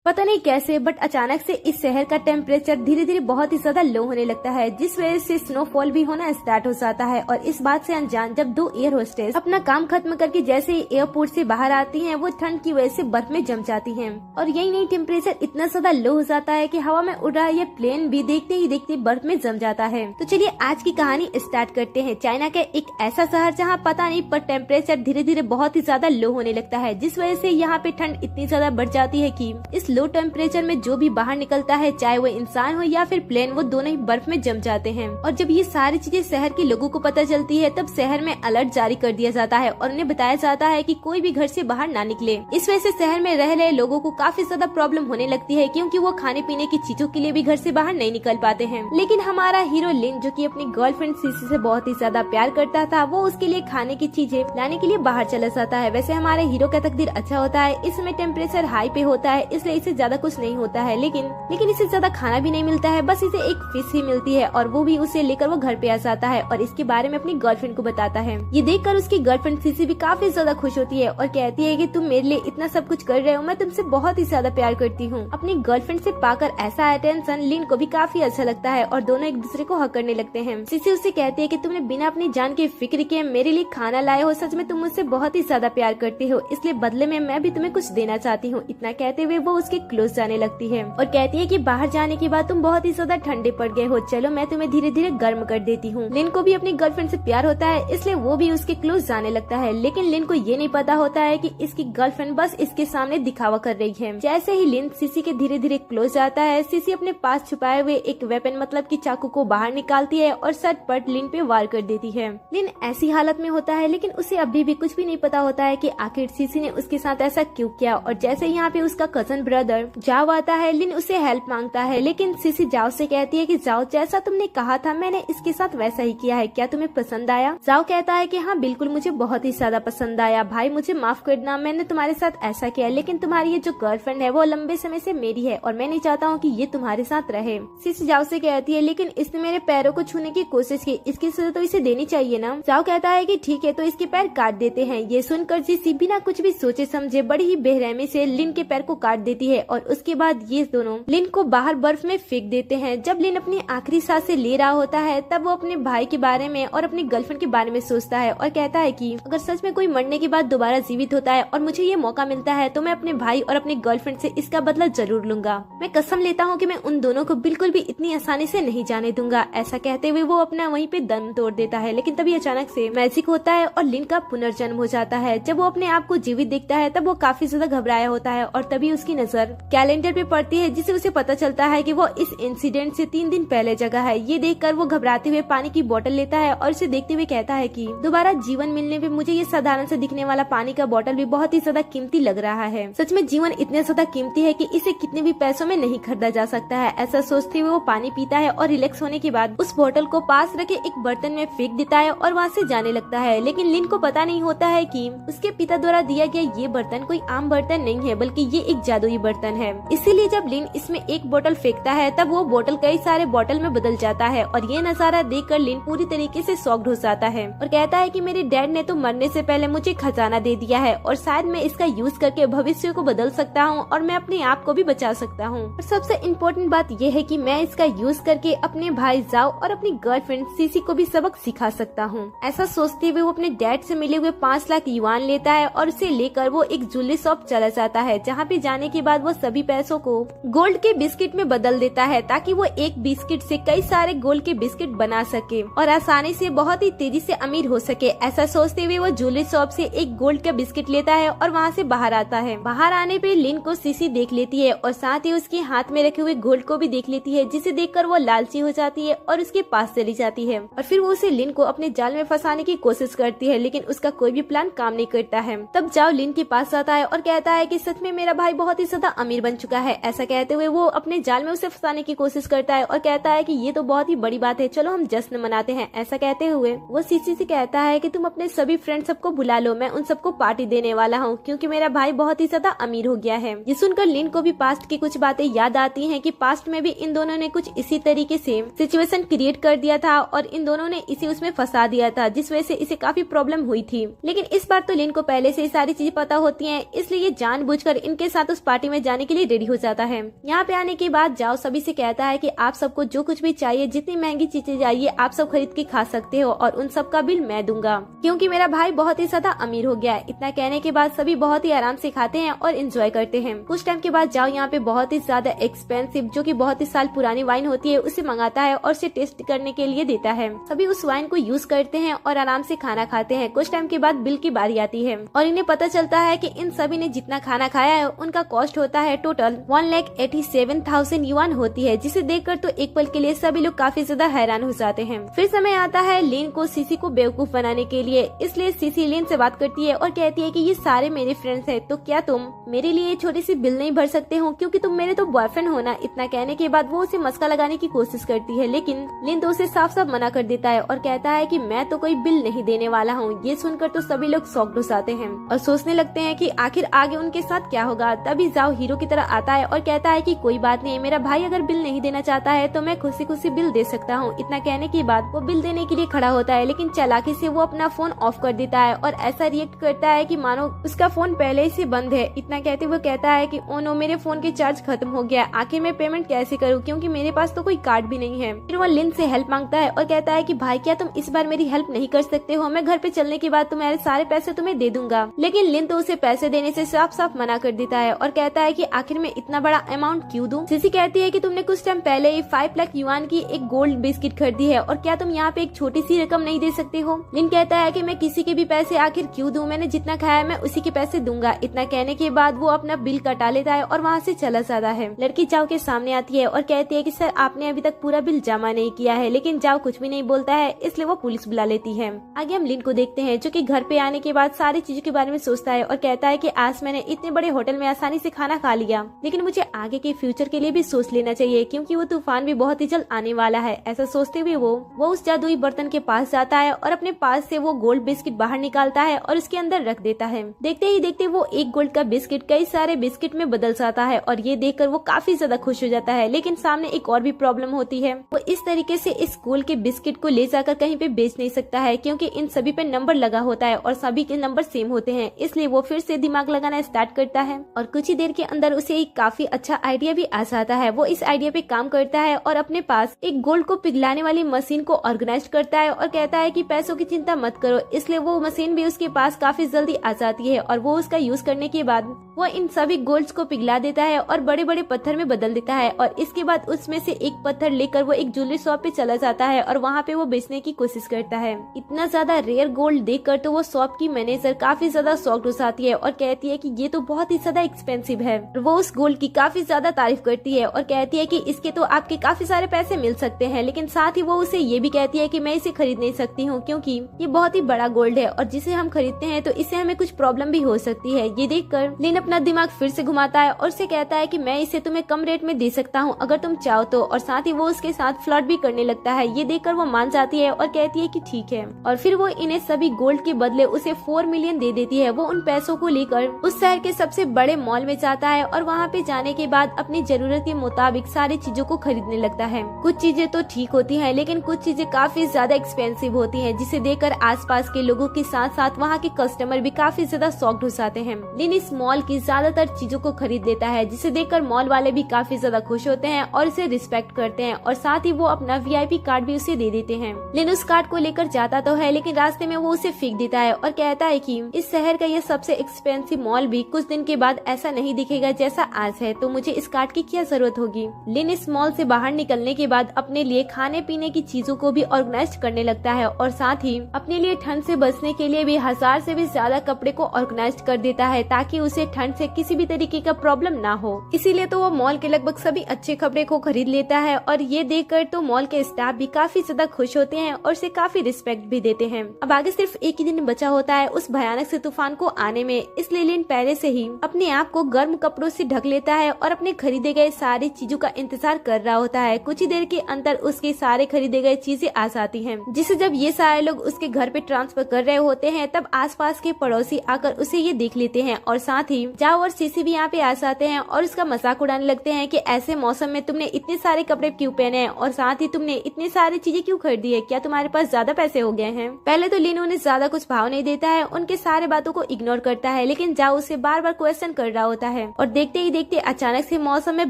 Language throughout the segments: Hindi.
पता नहीं कैसे बट अचानक से इस शहर का टेम्परेचर धीरे धीरे बहुत ही ज्यादा लो होने लगता है, जिस वजह से स्नोफॉल भी होना स्टार्ट हो जाता है। और इस बात से अनजान जब दो एयर होस्टेस अपना काम खत्म करके जैसे ही एयरपोर्ट से बाहर आती हैं, वो ठंड की वजह से बर्फ में जम जाती हैं। और यही नहीं, टेम्परेचर इतना ज्यादा लो हो जाता है कि हवा में उड़ रहा ये प्लेन भी देखते ही देखते बर्फ में जम जाता है। तो चलिए आज की कहानी स्टार्ट करते हैं। चाइना का एक ऐसा शहर जहाँ पता नहीं पर टेम्परेचर धीरे धीरे बहुत ही ज्यादा लो होने लगता है, जिस वजह से यहाँ पे ठंड इतनी ज्यादा बढ़ जाती है कि इस लो टेम्परेचर में जो भी बाहर निकलता है, चाहे वो इंसान हो या फिर प्लेन, वो दोनों ही बर्फ में जम जाते हैं। और जब ये सारी चीजें शहर के लोगों को पता चलती है, तब शहर में अलर्ट जारी कर दिया जाता है और उन्हें बताया जाता है कि कोई भी घर से बाहर ना निकले। इस वजह से शहर में रह रहे लोगों को काफी ज्यादा प्रॉब्लम होने लगती है, क्योंकि वो खाने पीने की चीजों के लिए भी घर से बाहर नहीं निकल पाते हैं। लेकिन हमारा हीरो लिन, जो कि अपनी गर्लफ्रेंड सीसी से बहुत ही ज्यादा प्यार करता था, वो उसके लिए खाने की चीजें लाने के लिए बाहर चला जाता है। वैसे हमारे हीरो का तकदीर अच्छा होता है, इस समय टेम्परेचर हाई पे होता है, इसलिए इसे ज्यादा कुछ नहीं होता है। लेकिन इसे ज्यादा खाना भी नहीं मिलता है, बस इसे एक फिश ही मिलती है और वो भी उसे लेकर वो घर पे आ जाता है और इसके बारे में अपनी गर्लफ्रेंड को बताता है। ये देखकर उसकी गर्लफ्रेंड सीसी भी काफी ज्यादा खुश होती है और कहती है कि तुम मेरे लिए इतना सब कुछ कर रहे हो, मैं तुमसे बहुत ही ज्यादा प्यार करती हूँ। अपनी गर्लफ्रेंड से पाकर ऐसा अटेंशन लिन को भी काफी अच्छा लगता है और दोनों एक दूसरे को हक करने लगते हैं। सीसी उससे कहती है कि तुमने बिना अपनी जान की फिक्र किए मेरे लिए खाना लाए हो, सच में तुम मुझसे बहुत ही ज्यादा प्यार करते हो, इसलिए बदले में मैं भी तुम्हें कुछ देना चाहती हूँ। इतना कहते हुए वो उसके क्लोज जाने लगती है और कहती है कि बाहर जाने के बाद तुम बहुत ही ज्यादा ठंडे पड़ गए हो, चलो मैं तुम्हें धीरे धीरे गर्म कर देती हूँ। लिन को भी अपनी गर्लफ्रेंड से प्यार होता है, इसलिए वो भी उसके क्लोज जाने लगता है। लेकिन लिन को ये नहीं पता होता है कि इसकी गर्लफ्रेंड बस इसके सामने दिखावा कर रही है। जैसे ही लिन सीसी के धीरे धीरे क्लोज जाता है, सीसी अपने पास छुपाए हुए एक वेपन मतलब की चाकू को बाहर निकालती है और सटपट लिन पे वार कर देती है। लिन ऐसी हालत में होता है, लेकिन उसे अभी भी कुछ भी नहीं पता होता है कि आखिर सीसी ने उसके साथ ऐसा क्यों किया। और जैसे यहाँ पे उसका कजन ब्रदर जाओ आता है, लिन उसे हेल्प मांगता है, लेकिन सीसी जाओ से कहती है कि जाओ, जैसा तुमने कहा था मैंने इसके साथ वैसा ही किया है, क्या तुम्हें पसंद आया? जाओ कहता है कि हाँ बिल्कुल, मुझे बहुत ही ज्यादा पसंद आया। भाई मुझे माफ करना, मैंने तुम्हारे साथ ऐसा किया, लेकिन तुम्हारी ये जो गर्लफ्रेंड है वो लंबे समय से मेरी है और मैं नहीं चाहता हूँ कि ये तुम्हारे साथ रहे। सीसी जाओ से कहती है लेकिन इसने मेरे पैरों को छूने की कोशिश की, इसकी सजा तो इसे देनी चाहिए ना। जाओ कहता है कि ठीक है, तो इसके पैर काट देते हैं। ये सुनकर सीसी बिना कुछ भी सोचे समझे बड़ी ही बेरहमी से लिन के पैर को काट देती है और उसके बाद ये दोनों लिन को बाहर बर्फ में फेंक देते हैं। जब लिन अपनी आखिरी सांसें ले रहा होता है, तब वो अपने भाई के बारे में और अपनी गर्लफ्रेंड के बारे में सोचता है और कहता है कि अगर सच में कोई मरने के बाद दोबारा जीवित होता है और मुझे ये मौका मिलता है, तो मैं अपने भाई और अपनी गर्लफ्रेंड से इसका बदला जरूर लूंगा। मैं कसम लेता हूँ कि मैं उन दोनों को बिल्कुल भी इतनी आसानी से नहीं जाने दूंगा। ऐसा कहते हुए वो अपना वहीं पे दम तोड़ देता है। लेकिन तभी अचानक से मैजिक होता है और लिन का पुनर्जन्म हो जाता है। जब वो अपने आप को जीवित देखता है, तब वो काफी ज्यादा घबराया होता है और तभी उसकी नजर कैलेंडर पे पड़ती है, जिससे उसे पता चलता है कि वो इस इंसिडेंट से 3 दिन पहले जगह है। ये देखकर वो घबराते हुए पानी की बोतल लेता है और इसे देखते हुए कहता है कि दोबारा जीवन मिलने पे मुझे ये साधारण से दिखने वाला पानी का बोतल भी बहुत ही ज्यादा कीमती लग रहा है। सच में जीवन इतना ज्यादा कीमती है कि इसे कितने भी पैसों में नहीं खरीदा जा सकता है। ऐसा सोचते हुए वो पानी पीता है और रिलैक्स होने के बाद उस बोतल को पास रखे एक बर्तन में फेंक देता है और वहाँ से जाने लगता है। लेकिन लिन को पता नहीं होता है कि उसके पिता द्वारा दिया गया ये बर्तन कोई आम बर्तन नहीं है, बल्कि ये एक जादुई बर्तन है। इसीलिए जब लिन इसमें एक बोतल फेंकता है, तब वो बोतल कई सारे बोतल में बदल जाता है और ये नजारा देखकर लिन पूरी तरीके से शॉक्ड हो जाता है और कहता है कि मेरे डैड ने तो मरने से पहले मुझे खजाना दे दिया है और शायद मैं इसका यूज करके भविष्य को बदल सकता हूँ और मैं अपने आप को भी बचा सकता हूँ। और सबसे इम्पोर्टेंट बात ये है कि मैं इसका यूज करके अपने भाई जाओ और अपनी गर्लफ्रेंड सीसी को भी सबक सिखा सकता हूँ। ऐसा सोचते हुए वो अपने डैड से मिले हुए 5 लाख युआन लेता है और उसे लेकर वो एक ज्वेलरी शॉप चला जाता है, जहाँ पे जाने के बाद वो सभी पैसों को गोल्ड के बिस्किट में बदल देता है, ताकि वो एक बिस्किट से कई सारे गोल्ड के बिस्किट बना सके और आसानी से बहुत ही तेजी से अमीर हो सके। ऐसा सोचते हुए वो ज्वेलरी शॉप से एक गोल्ड का बिस्किट लेता है और वहाँ से बाहर आता है। बाहर आने पे लिन को सीसी देख लेती है और साथ ही उसके हाथ में रखे हुए गोल्ड को भी देख लेती है, जिसे देखकर वो लालची हो जाती है और उसके पास चली जाती है और फिर वो उसे लिन को अपने जाल में फंसाने की कोशिश करती है, लेकिन उसका कोई भी प्लान काम नहीं करता है। तब जाओ लिन के पास आता है और कहता है कि सच में मेरा भाई बहुत ही ज्यादा अमीर बन चुका है। ऐसा कहते हुए वो अपने जाल में उसे फंसाने की कोशिश करता है और कहता है कि ये तो बहुत ही बड़ी बात है, चलो हम जश्न मनाते हैं। ऐसा कहते हुए वो सीसी से कहता है कि तुम अपने सभी फ्रेंड सबको बुला लो, मैं उन सबको पार्टी देने वाला हूँ, क्योंकि मेरा भाई बहुत ही ज्यादा अमीर हो गया है। ये सुनकर लिन को भी पास्ट की कुछ बातें याद आती हैं कि पास्ट में भी इन दोनों ने कुछ इसी तरीके से सिचुएशन क्रिएट कर दिया था और इन दोनों ने इसे उसमें फंसा दिया था, जिस वजह से इसे काफी प्रॉब्लम हुई थी। लेकिन इस बार तो लिन को पहले से ही सारी चीजें पता होती हैं, इसलिए जानबूझकर इनके साथ उस पार्टी में में जाने के लिए रेडी हो जाता है। यहाँ पे आने के बाद जाओ सभी से कहता है कि आप सबको जो कुछ भी चाहिए, जितनी महंगी चीजें चाहिए आप सब खरीद के खा सकते हो और उन सब का बिल मैं दूंगा, क्योंकि मेरा भाई बहुत ही ज्यादा अमीर हो गया है। इतना कहने के बाद सभी बहुत ही आराम से खाते हैं और एंजॉय करते हैं। कुछ टाइम के बाद जाओ यहाँ पे बहुत ही ज्यादा एक्सपेंसिव, जो कि बहुत ही साल पुरानी वाइन होती है, उसे मंगाता है और उसे टेस्ट करने के लिए देता है। सभी उस वाइन को यूज करते हैं और आराम से खाना खाते हैं। कुछ टाइम के बाद बिल की बारी आती है और इन्हें पता चलता है कि इन सभी ने जितना खाना खाया है उनका कॉस्ट होता है टोटल 1,87,000 युआन होती है, जिसे देखकर तो एक पल के लिए सभी लोग काफी ज्यादा हैरान हो जाते हैं। फिर समय आता है लिन को सीसी को बेवकूफ बनाने के लिए, इसलिए सीसी लिन से बात करती है और कहती है कि ये सारे मेरे फ्रेंड्स हैं, तो क्या तुम मेरे लिए छोटी सी बिल नहीं भर सकते हो, क्योंकि तुम मेरे तो बॉयफ्रेंड हो ना। इतना कहने के बाद वो उसे मस्का लगाने की कोशिश करती है, लेकिन लिन तो उसे साफ साफ मना कर देता है और कहता है कि मैं तो कोई बिल नहीं देने वाला हूँ। ये सुनकर तो सभी लोग शॉक्ड हो जाते हैं और सोचने लगते हैं कि आखिर आगे उनके साथ क्या होगा। तभी जाओ हीरो की तरह आता है और कहता है कि कोई बात नहीं, मेरा भाई अगर बिल नहीं देना चाहता है तो मैं खुशी खुशी बिल दे सकता हूँ। इतना कहने के बाद वो बिल देने के लिए खड़ा होता है, लेकिन चालाकी से वो अपना फोन ऑफ कर देता है और ऐसा रिएक्ट करता है कि मानो उसका फोन पहले से बंद है। इतना कहते हुए कहता है कि ओ नो, मेरे फोन के चार्ज खत्म हो गया, आखिर मैं पेमेंट कैसे करूँ, क्योंकि मेरे पास तो कोई कार्ड भी नहीं है। फिर वो लिन से हेल्प मांगता है और कहता है कि भाई क्या तुम इस बार मेरी हेल्प नहीं कर सकते हो, मैं घर पे चलने के बाद तुम्हारे सारे पैसे तुम्हें दे दूंगा। लेकिन लिन तो उसे पैसे देने से साफ साफ मना कर देता है और कहता है कि आखिर मैं इतना बड़ा अमाउंट क्यों दूं। सीसी कहती है कि तुमने कुछ टाइम पहले ही 5 लाख युआन की एक गोल्ड बिस्किट खरीदी है और क्या तुम यहाँ पे एक छोटी सी रकम नहीं दे सकते हो। लिन कहता है कि मैं किसी के भी पैसे आखिर क्यों दूं, मैंने जितना खाया मैं उसी के पैसे दूंगा। इतना कहने के बाद वो अपना बिल कटा लेता है और वहाँ से चला जाता है। लड़की जाओ के सामने आती है और कहती है कि सर आपने अभी तक पूरा बिल जमा नहीं किया है, लेकिन जाओ कुछ भी नहीं बोलता है, इसलिए वो पुलिस बुला लेती है। आगे हम लिन को देखते हैं जो कि घर पे आने के बाद सारी चीजों के बारे में सोचता है और कहता है कि आज मैंने इतने बड़े होटल में आसानी से खाना खा लिया, लेकिन मुझे आगे के फ्यूचर के लिए भी सोच लेना चाहिए, क्योंकि वो तूफान भी बहुत ही जल्द आने वाला है। ऐसा सोचते हुए वो उस जादुई बर्तन के पास जाता है और अपने पास से वो गोल्ड बिस्किट बाहर निकालता है और उसके अंदर रख देता है। देखते ही देखते वो एक गोल्ड का बिस्किट कई सारे बिस्किट में बदल जाता है और ये देखकर वो काफी ज्यादा खुश हो जाता है। लेकिन सामने एक और भी प्रॉब्लम होती है, वो इस तरीके से इस गोल्ड के बिस्किट को ले जाकर कहीं पे बेच नहीं सकता है, क्योंकि इन सभी पे नंबर लगा होता है और सभी के नंबर सेम होते हैं। इसलिए वो फिर से दिमाग लगाना स्टार्ट करता है और कुछ ही देर के अंदर उसे एक काफी अच्छा आइडिया भी आ जाता है। वो इस आइडिया पे काम करता है और अपने पास एक गोल्ड को पिघलाने वाली मशीन को ऑर्गेनाइज करता है और कहता है कि पैसों की चिंता मत करो। इसलिए वो मशीन भी उसके पास काफी जल्दी आ जाती है और वो उसका यूज करने के बाद वो इन सभी गोल्ड्स को पिघला देता है और बड़े बड़े पत्थर में बदल देता है और इसके बाद उसमें से एक पत्थर लेकर वो एक ज्वेलरी शॉप पे चला जाता है और वहाँ पे वो बेचने की कोशिश करता है। इतना ज्यादा रेयर गोल्ड देखकर तो वो शॉप की मैनेजर काफी ज्यादा शॉक्ड हो जाती है और कहती है कि ये तो बहुत ही ज्यादा एक्सपेंसिव है। वो उस गोल्ड की काफी ज्यादा तारीफ करती है और कहती है कि इसके तो आपके काफी सारे पैसे मिल सकते हैं, लेकिन साथ ही वो उसे ये भी कहती है कि मैं इसे खरीद नहीं सकती हूँ, क्योंकि ये बहुत ही बड़ा गोल्ड है और जिसे हम खरीदते हैं तो इससे हमें कुछ प्रॉब्लम भी हो सकती है। ये देखकर लिन अपना दिमाग फिर से घुमाता है और उसे कहता है कि मैं इसे तुम्हें कम रेट में दे सकता हूँ अगर तुम चाहो तो, और साथ ही वो उसके साथ फ्लर्ट भी करने लगता है। ये देखकर वो मान जाती है और कहती है कि ठीक है, और फिर वो इन्हें सभी गोल्ड के बदले उसे 4 मिलियन दे देती है। वो उन पैसों को लेकर उस शहर के सबसे बड़े मॉल में जाता है और वहाँ पे जाने के बाद अपनी जरूरत के मुताबिक सारी चीजों को खरीदने लगता है। कुछ चीजें तो ठीक होती हैं, लेकिन कुछ चीजें काफी ज्यादा एक्सपेंसिव होती हैं, जिसे देखकर आसपास के लोगों के साथ साथ वहाँ के कस्टमर भी काफी ज्यादा शॉक्ड हो जाते हैं। लिन इस मॉल की ज्यादातर चीजों को खरीद लेता है, जिसे देखकर मॉल वाले भी काफी ज्यादा खुश होते हैं और इसे रिस्पेक्ट करते हैं और साथ ही वो अपना VIP कार्ड भी उसे दे देते हैं। लिन उस कार्ड को लेकर जाता तो है, लेकिन रास्ते में वो उसे फेंक देता है और कहता है कि इस शहर का ये सबसे एक्सपेंसिव मॉल भी कुछ दिन के बाद ऐसा नहीं दिखेगा जैसा आज है, तो मुझे इस कार्ड की क्या जरूरत होगी। लिन इस मॉल से बाहर निकलने के बाद अपने लिए खाने पीने की चीजों को भी ऑर्गेनाइज करने लगता है और साथ ही अपने लिए ठंड से बचने के लिए भी 1000 से भी ज्यादा कपड़े को ऑर्गेनाइज कर देता है, ताकि उसे ठंड से किसी भी तरीके का प्रॉब्लम ना हो। इसीलिए तो वो मॉल के लगभग सभी अच्छे कपड़े को खरीद लेता है और ये देखकर तो मॉल के स्टाफ भी काफी ज्यादा खुश होते हैं और उसे काफी रिस्पेक्ट भी देते हैं। अब आगे सिर्फ एक ही दिन बचा होता है उस भयानक से तूफान को आने में, इसलिए लिन पहले से ही अपने आप को गर्म कपड़ों से ढक लेता है और अपने खरीदे गए सारी चीजों का इंतजार कर रहा होता है। कुछ ही देर के अंदर उसके सारे खरीदे गए चीजें आ जाती हैं, जिसे जब ये सारे लोग उसके घर पे ट्रांसफर कर रहे होते हैं तब आसपास के पड़ोसी आकर उसे ये देख लेते हैं और साथ ही जाओ और सीसी भी यहाँ पे आ जाते हैं और उसका मजाक उड़ाने लगते हैं कि ऐसे मौसम में तुमने इतने सारे कपड़े क्यों पहने हैं और साथ ही तुमने इतनी सारी चीजें क्यों खरीदी है, क्या तुम्हारे पास ज्यादा पैसे हो गए हैं। पहले तो लिन उन्हें ज्यादा कुछ भाव नहीं देता है, उनके सारे बातों को इग्नोर करता है, लेकिन जाओ उसे बार बार क्वेश्चन कर रहा होता है है और देखते ही देखते अचानक से मौसम में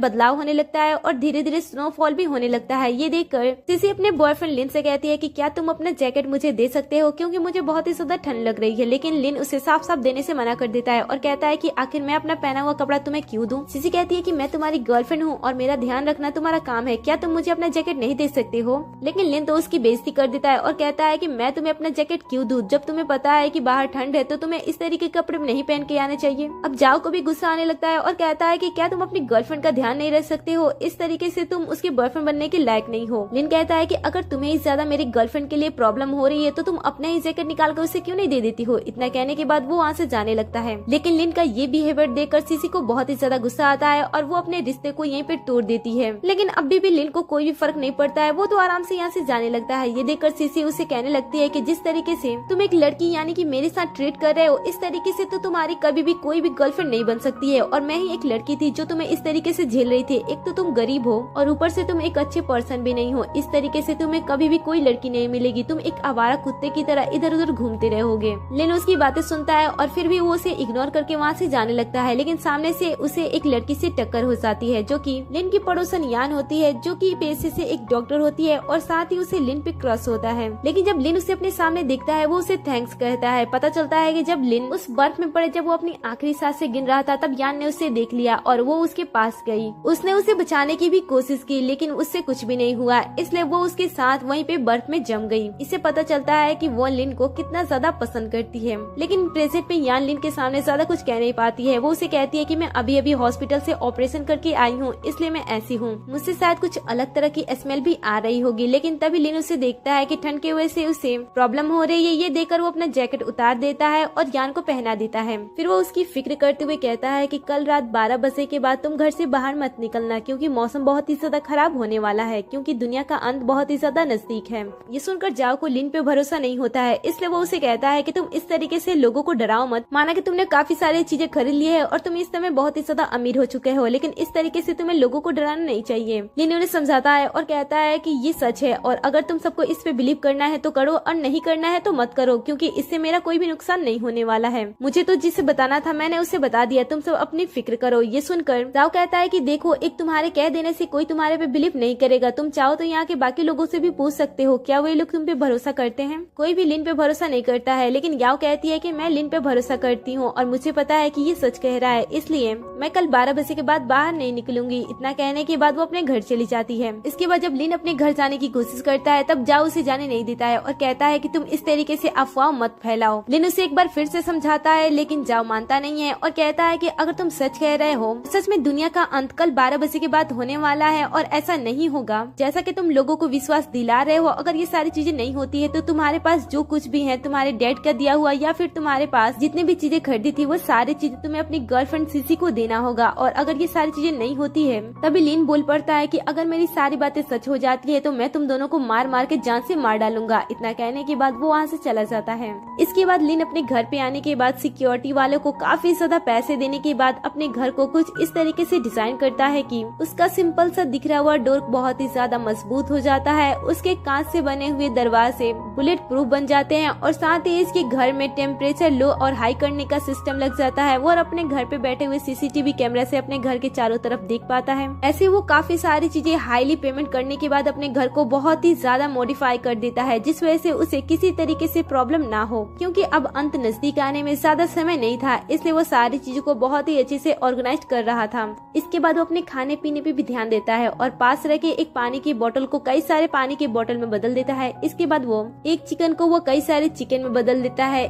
बदलाव होने लगता है और धीरे धीरे स्नोफॉल भी होने लगता है। ये देखकर सीसी अपने बॉयफ्रेंड लिन से कहती है कि क्या तुम अपना जैकेट मुझे दे सकते हो, क्योंकि मुझे बहुत ही ज्यादा ठंड लग रही है। लेकिन लिन उसे साफ साफ देने से मना कर देता है और कहता है कि आखिर मैं अपना पहना हुआ कपड़ा तुम्हें क्यों दूं। सीसी कहती है कि मैं तुम्हारी गर्लफ्रेंड हूँ और मेरा ध्यान रखना तुम्हारा काम है, क्या तुम मुझे अपना जैकेट नहीं दे सकते हो। लेकिन लिन तो उसकी बेइज्जती कर देता है और कहता है कि मैं तुम्हें अपना जैकेट क्यों दूं, जब तुम्हें पता है कि बाहर ठंड है तो तुम्हें इस तरीके के कपड़े नहीं पहन के आने चाहिए। अब जाओ को भी गुस्सा आने लगता है और कहता है कि क्या तुम अपनी गर्लफ्रेंड का ध्यान नहीं रख सकते हो, इस तरीके से तुम उसके बॉयफ्रेंड बनने के लायक नहीं हो। लिन कहता है कि अगर तुम्हें ही ज्यादा मेरी गर्लफ्रेंड के लिए प्रॉब्लम हो रही है तो तुम अपना ही जैकेट निकाल कर उसे क्यों नहीं दे देती हो। इतना कहने के बाद वो वहाँ से जाने लगता है। लेकिन लिन का ये बिहेवियर देखकर सीसी को बहुत ही ज्यादा गुस्सा आता है और वो अपने रिश्ते को यहीं पे तोड़ देती है। लेकिन अभी भी लिन को कोई भी फर्क नहीं पड़ता है, वो तो आराम से यहाँ से जाने लगता है। ये देखकर सीसी उसे कहने लगती है कि जिस तरीके से तुम एक लड़की यानी कि मेरे साथ ट्रीट कर रहे हो, इस तरीके से तो तुम्हारी कभी भी कोई भी गर्लफ्रेंड नहीं बन सकती है और मैं ही एक लड़की थी जो तुम्हें इस तरीके से झेल रही थी। एक तो तुम गरीब हो और ऊपर से तुम एक अच्छे पर्सन भी नहीं हो, इस तरीके से तुम्हें कभी भी कोई लड़की नहीं मिलेगी, तुम एक आवारा कुत्ते की तरह इधर उधर घूमते रहोगे। लिन उसकी बातें सुनता है और फिर भी वो उसे इग्नोर करके वहाँ से जाने लगता है। लेकिन सामने से उसे एक लड़की से टक्कर हो जाती है जो कि लिन की पड़ोसन यान होती है, जो कि पेशे से एक डॉक्टर होती है और साथ ही उसे लिन पे क्रश होता है। लेकिन जब लिन उसे अपने सामने देखता है वो उसे थैंक्स कहता है। पता चलता है कि जब लिन उस बर्फ में पड़े, जब वो अपनी आखिरी सांस से गिन रहा था, तब यान ने उसे देख लिया और वो उसके पास गई। उसने उसे बचाने की भी कोशिश की लेकिन उससे कुछ भी नहीं हुआ, इसलिए वो उसके साथ वहीं पे बर्फ में जम गई। इससे पता चलता है कि वो लिन को कितना ज्यादा पसंद करती है। लेकिन प्रेजेंट में यान लिन के सामने ज्यादा कुछ कह नहीं पाती है। वो उसे कहती है कि मैं अभी अभी हॉस्पिटल से ऑपरेशन करके आई हूँ, इसलिए मैं ऐसी हूँ, मुझसे शायद कुछ अलग तरह की स्मेल भी आ रही होगी। लेकिन तभी लिन उसे देखता है कि ठंड की वजह से उसे प्रॉब्लम हो रही है। ये देखकर वो अपना जैकेट उतार देता है और यान को पहना देता है। फिर वो उसकी फिक्र करते हुए कहता है कि कल रात 12 बजे के बाद तुम घर से बाहर मत निकलना, क्योंकि मौसम बहुत ही ज्यादा खराब होने वाला है, क्योंकि दुनिया का अंत बहुत ही ज्यादा नजदीक है। ये सुनकर जाओ को लिन पे भरोसा नहीं होता है, इसलिए वो उसे कहता है कि तुम इस तरीके से लोगों को डराओ मत। माना कि तुमने काफी सारी चीजें खरीद ली है और तुम इस समय बहुत ही ज्यादा अमीर हो चुके हो, लेकिन इस तरीके से तुम्हें लोगों को डराना नहीं चाहिए। लिन उन्हें समझाता है और कहता है कि ये सच है और अगर तुम सबको इस पे बिलीव करना है तो करो और नहीं करना है तो मत करो, क्योंकि इससे मेरा कोई भी नुकसान नहीं होने वाला है। मुझे तो जिसे बताना था मैंने उसे बता दिया, तुम सब अपनी फिक्र करो। ये सुनकर जाओ कहता है कि देखो, एक तुम्हारे कह देने से कोई तुम्हारे पे बिलीव नहीं करेगा, तुम चाहो तो यहाँ के बाकी लोगों से भी पूछ सकते हो, क्या वे लोग तुम पे भरोसा करते हैं। कोई भी लिन पे भरोसा नहीं करता है, लेकिन याओ कहती है कि मैं लिन पे भरोसा करती हूँ और मुझे पता है कि ये सच कह रहा है, इसलिए मैं कल 12 बजे के बाद बाहर नहीं निकलूंगी। इतना कहने के बाद वो अपने घर चली जाती है। इसके बाद जब लिन अपने घर जाने की कोशिश करता है तब जाओ उसे जाने नहीं देता है और कहता है कि तुम इस तरीके से अफवाह मत फैलाओ। लिन उसे एक बार फिर से समझाता है लेकिन जाओ मानता नहीं है और कहता है कि अगर तुम सच कह रहे हो, सच में दुनिया का अंत कल 12 बजे के बाद होने वाला है और ऐसा नहीं होगा जैसा कि तुम लोगों को विश्वास दिला रहे हो। अगर ये सारी चीजें नहीं होती है तो तुम्हारे पास जो कुछ भी है, तुम्हारे डैड का दिया हुआ या फिर तुम्हारे पास जितने भी चीजें खरीदी थी, वो सारी चीजें तुम्हें अपनी गर्लफ्रेंड सीसी को देना होगा। और अगर ये सारी चीजें नहीं होती है तभी लिन बोल पड़ता है कि अगर मेरी सारी बातें सच हो जाती है तो मैं तुम दोनों को मार मार के जान से मार डालूंगा। इतना कहने के बाद वो वहाँ से चला जाता है। इसके बाद लिन अपने घर पे आने के बाद सिक्योरिटी वालों को काफी ज्यादा पैसे देने के बाद अपने घर को कुछ इस तरीके से डिजाइन करता है कि उसका सिंपल सा दिख रहा हुआ डोर बहुत ही ज्यादा मजबूत हो जाता है। उसके कांच से बने हुए दरवाजे बुलेट प्रूफ बन जाते हैं और साथ ही इसके घर में टेम्परेचर लो और हाई करने का सिस्टम लग जाता है। वो अपने घर पे बैठे हुए सीसीटीवी कैमरा से अपने घर के चारों तरफ देख पाता है। ऐसे वो काफी सारी चीजें हाईली पेमेंट करने के बाद अपने घर को बहुत ही ज्यादा मॉडिफाई कर देता है, जिस वजह से उसे किसी तरीके से प्रॉब्लम ना हो। क्योंकि अब अंत नजदीक आने में ज्यादा समय नहीं था, इसलिए वो सारी चीजों को बहुत ही अच्छे से ऑर्गेनाइज कर रहा था। इसके बाद वो अपने खाने पीने पे भी ध्यान देता है और पास रह के एक पानी की बोतल को कई सारे पानी की बोतल में बदल देता है। इसके बाद वो एक चिकन को वो कई सारे चिकन में बदल देता है।